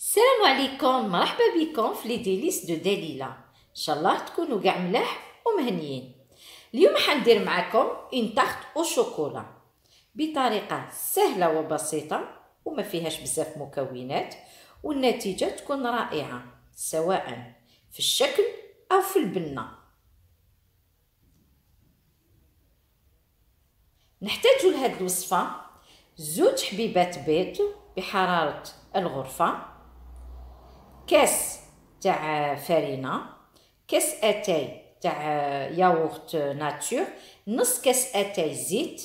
السلام عليكم، مرحبا بكم في لي ديليس دو دليلة. ان شاء الله تكونوا كاع ملاح ومهنيين. اليوم حندير معكم اون تارت او شوكولا بطريقه سهله وبسيطه وما فيهاش بزاف مكونات، والنتيجه تكون رائعه سواء في الشكل او في البنه. نحتاج لهاد الوصفه زوج حبيبات بيض بحراره الغرفه، كاس تاع فرينه، كاس اتاي تاع ياغورت ناتور، نص كاس اتاي زيت،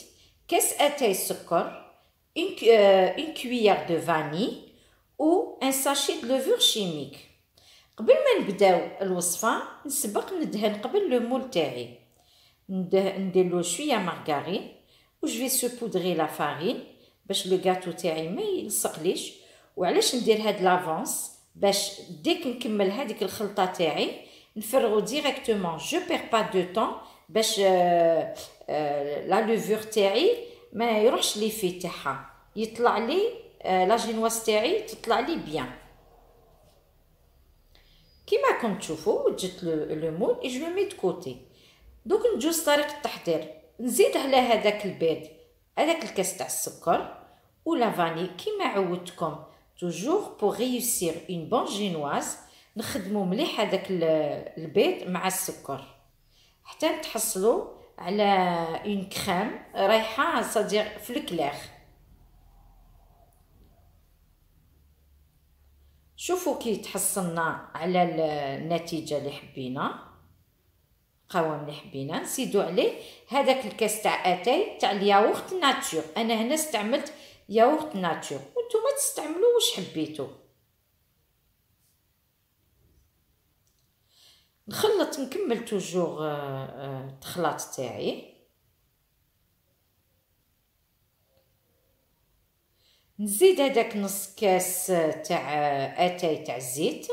كاس اتاي سكر، une cuillère de vanille ou un sachet de levure chimique. قبل ما نبداو الوصفه نسبق ندهن قبل لو مول تاعي، نديرلو شويه مارغرين و جو في سوبودري لا فارين باش لو غاتو تاعي ما يلصقليش. وعلاش ندير هاد لافونس؟ باش ديك نكمل هذيك الخلطه تاعي نفرغو ديريكتومون، جو بير با دو طون باش لا لوفور تاعي ما يروحش لي في تاعها، يطلع لي لا جينواس تاعي تطلع لي بيان. كيما راكم تشوفوا وجدت لو مول اي جو لو مي دو كوتي. دوك نجوز طريقه التحضير. نزيد على هذاك البيض هذاك الكاس تاع السكر ولا فاني كيما عودتكم toujours pour réussir une bonne génoise. نخدمو مليح هذاك البيض مع السكر حتى نتحصلوا على اون كريم رايحه صديق في الكلاغ. شوفوا كي تحصلنا على النتيجه اللي حبينا، القوام اللي حبينا. نزيدوا عليه هذاك الكاس تاع اتاي تاع الياغورت ناتور. انا هنا استعملت ياغورت ناتور وانتم تستعملوا واش حبيتوا. نخلط نكمل توجور الخلاط تاعي. نزيد هذاك نص كاس تاع اتاي تاع الزيت،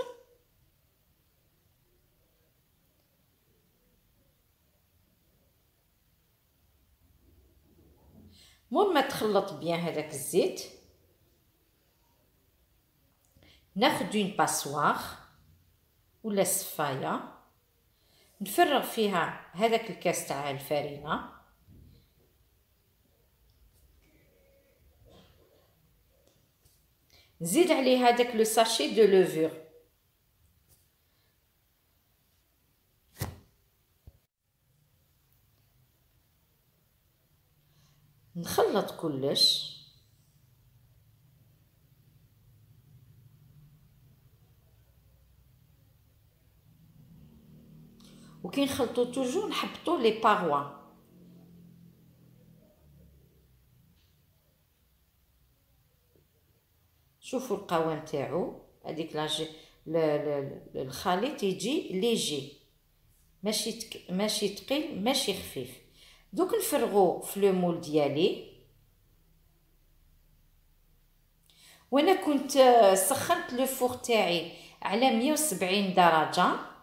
مور ما تخلط بيان هذاك الزيت ناخذ اون باسوار ولا صفايه نفرغ فيها هذاك الكاس تاع الفرينه، نزيد عليه هذاك لو ساشي دو لوفور، نخلط كلش. وكي نخلطو توجور نحبطو لي باروا. شوفوا القوام تاعو، هذيك لاجي الخليط يجي ليجي، ماشي ثقيل ماشي خفيف. دوك نفرغو في لو مول ديالي. وانا كنت سخنت لو فور تاعي على 170 درجه.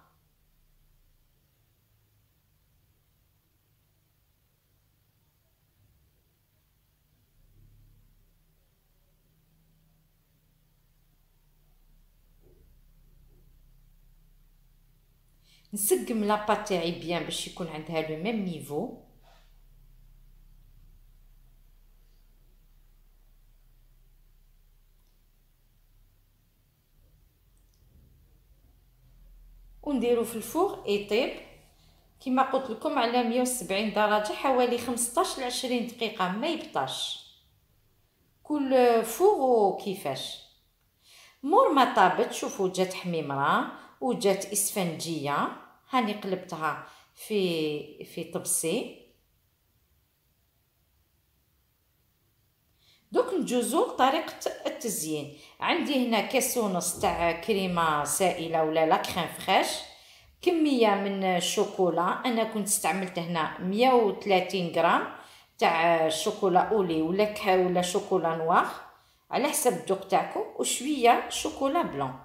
نسقم لاباط تاعي بيان باش يكون عندها لو ميم نيفو. ونديرو في الفور يطيب كما قلت لكم على 170 درجه حوالي 15 ل 20 دقيقه، ما يبطاش. كل فور وكيفاش. مور ما طابت شوفوا جات حميمره وجات اسفنجيه، هاني قلبتها في طبسي. دوك نجوزو لطريقه التزيين. عندي هنا كاس ونص تاع كريمه سائله ولا لا كريم فريش، كميه من الشوكولا. انا كنت استعملت هنا 130 غرام تاع شوكولا اولي ولا شوكولا نوار على حسب الذوق تاعكم، وشويه شوكولا بلون.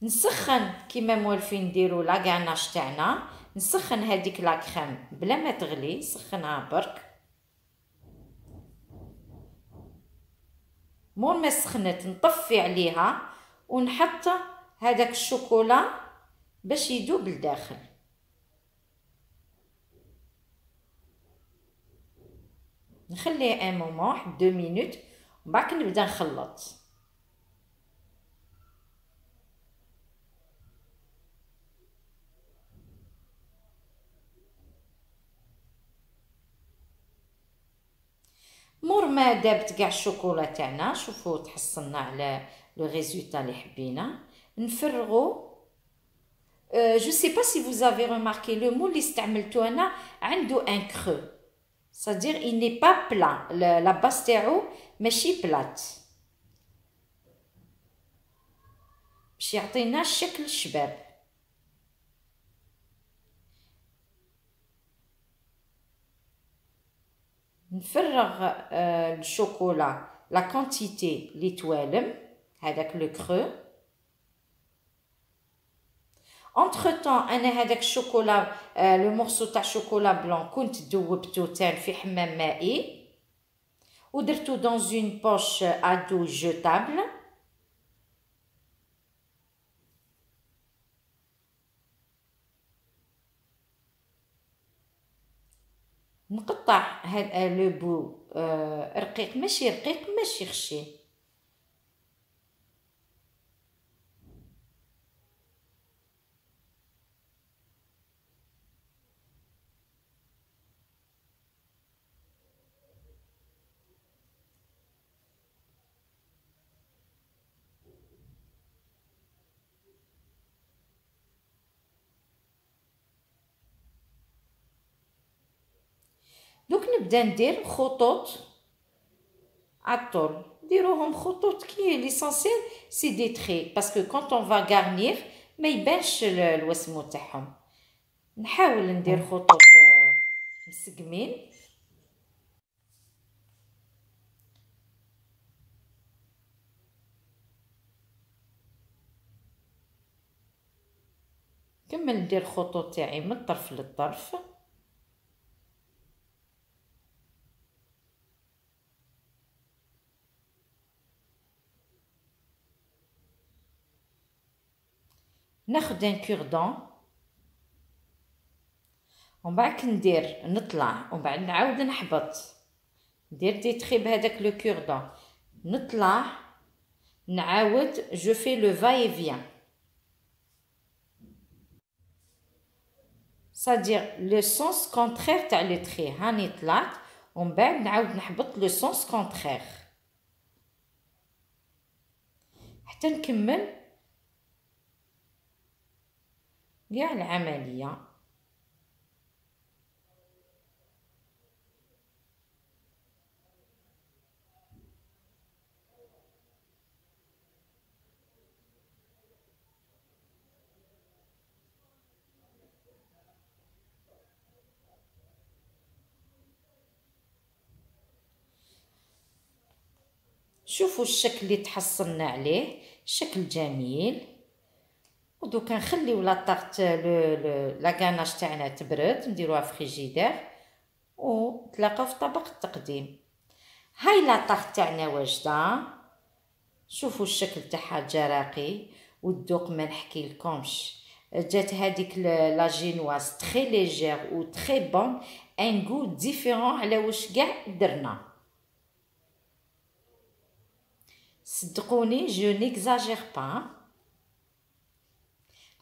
نسخن كيما موالفين نديرو لا غاناش تاعنا. نسخن هذيك لا كريم بلا ما تغلي، سخنها برك. مور ما سخنت نطفي عليها ونحط هذاك الشوكولا باش يذوب لداخل. نخليه ان مومون واحد 2 مينوت ومن بعد نبدا نخلط. مور ما دابت كاع الشوكولا تاعنا، شوفوا تحصلنا على لو ريزولتا اللي حبينا. نفرغو. جو سي با سي vous avez remarqué le mot اللي استعملتو انا عنده ان كرو، c'est-à-dire il n'est pas plat، la base تاعو ماشي بلات باش يعطينا الشكل الشباب. نفرغ الشوكولا لا كونتيتي اللي توالم هذاك لو كرو. entre temps انا هذاك الشوكولا لو مورسو تاع شوكولا بلون كنت ذوبتو تان في حمام مائي ودرتو دون اون بوش ادو جوتابل. نقطع هذا لو بو رقيق، ماشي رقيق ماشي خشين. دوك نبدا ندير خطوط عالطول، نديروهم خطوط كي ليسونسيال سي دي تري باسكو كونط اون فا غارنير ما يبانش الوسمو تاعهم. نحاول ندير خطوط مسقمين. كمل ندير الخطوط تاعي من الطرف للطرف. ناخد ان كوردون ومن بعد ندير نطلع ومن بعد نعاود نحبط، ندير دي تري بهذاك لو كوردون، نطلع نعاود جو في لو فاي فيان، c'est-à-dire لو سونس كونترير تاع لو تري. هاني طلعت ومن بعد نعاود نحبط لو سونس كونترير حتى نكمل كاع العمليه. شوفوا الشكل اللي تحصلنا عليه، شكل جميل. ودوكا نخليو لا طارت لا غاناش تاعنا تبرد، نديروها في فريجيدير ونتلاقاو في طبق التقديم. هاي لا طارت تاعنا واجده، شوفوا الشكل تاعها جا راقي والذوق ما نحكي لكمش. جات هذيك لا جينواز تري ليجير و تري بون، ان غو ديفيرون على واش كاع درنا. صدقوني جو نيكزاجير با.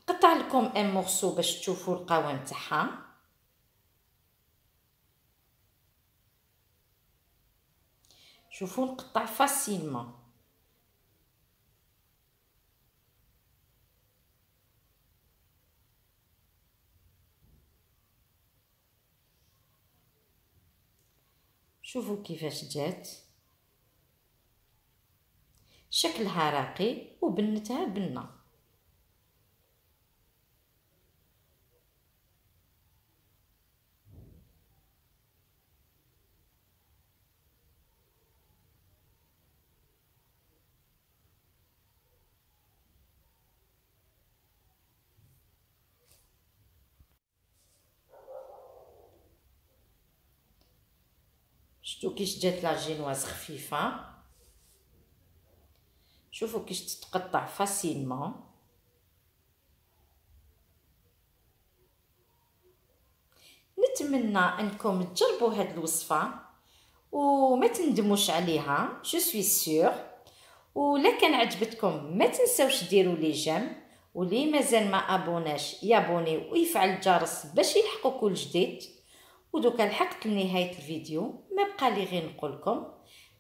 نقطع لكم ان مورسو باش تشوفوا القوام تاعها. شوفوا نقطع فاسيلمون. شوفوا كيفاش جات، شكلها راقي وبنتها بنه. شتو كيش جات لا جينواز خفيفه. شوفوا كيش تتقطع فاسيلمون. نتمنى انكم تجربوا هاد الوصفه وما تندموش عليها، جو سوي سور. ولا كان عجبتكم ما تنساوش ديروا لي جيم، واللي مازال ما ابوناش يابوني ويفعل الجرس باش يلحقوا كل جديد. ودوكا لحقت لنهايه الفيديو، ما بقى لي غير نقولكم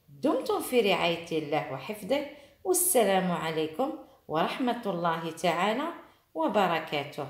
دمتم في رعايه الله وحفظه، والسلام عليكم ورحمه الله تعالى وبركاته.